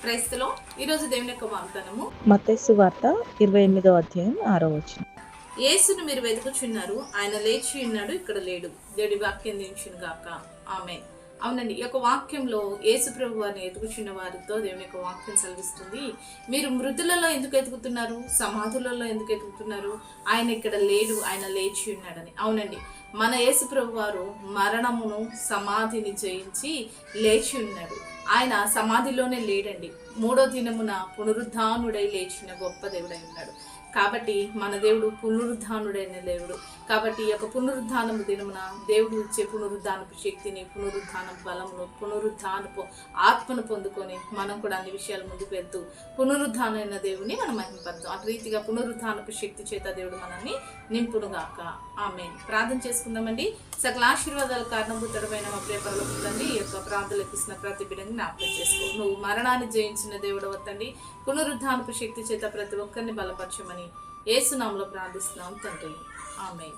క్రైస్తలో ఈరోజు దేవుని యొక్క వాగ్దానము మత్తయి సువార్త 28వ అధ్యాయం 6వ వచనం. యేసును మీరు వెతుకుచున్నారు, ఆయన లేచి ఉన్నాడు, ఇక్కడ లేడు. దేవుడి వాక్యం దించును గాక. ఆమేన్. అవునండి, ఈ యొక్క వాక్యంలో యేసు ప్రభు వారిని ఎదుగుచున్న వారితో దేవుని యొక్క వాక్యం సెలవిస్తుంది. మీరు మృతులలో ఎందుకు ఎదుగుతున్నారు, సమాధులలో ఎందుకు ఎదుగుతున్నారు? ఆయన ఇక్కడ లేడు, ఆయన లేచి ఉన్నాడని. అవునండి, మన యేసు ప్రభు వారు మరణమును సమాధిని జయించి లేచి ఉన్నాడు. ఆయన సమాధిలోనే లేడండి, 3వ దినమున పునరుద్ధానుడై లేచిన గొప్ప దేవుడై ఉన్నాడు. కాబట్టి మన దేవుడు పునరుద్ధానుడైన దేవుడు. కాబట్టి ఈ యొక్క పునరుద్ధానము దినమున దేవుడు ఇచ్చే పునరుద్ధానపు శక్తిని, పునరుద్ధాన బలమును, పునరుద్ధానపు ఆత్మను పొందుకొని మనం కూడా అన్ని విషయాలు ముందుకు వెళ్తూ పునరుద్ధానమైన దేవుని మనం మహిమపడతాం. అటు రీతిగా పునరుద్ధానపు శక్తి చేత దేవుడు మనల్ని నింపునుగాక. ఆమేన్. ప్రార్థన చేసుకుందామండి. సకల ఆశీర్వాదాల కారణభూతుడమైన మా ప్రియ పరలోక తండ్రి, ఈ యొక్క ప్రార్థనలకు ఇస్తున్న ప్రతి బిడ్డని జ్ఞాపకం చేసుకో. నువ్వు మరణాన్ని జయించిన దేవుడు తండ్రి, పునరుద్ధానపు శక్తి చేత ప్రతి ఒక్కరిని బలపరచమని యేసు నామములో ప్రార్థిస్తున్నాం తండ్రి. ఆమేన్.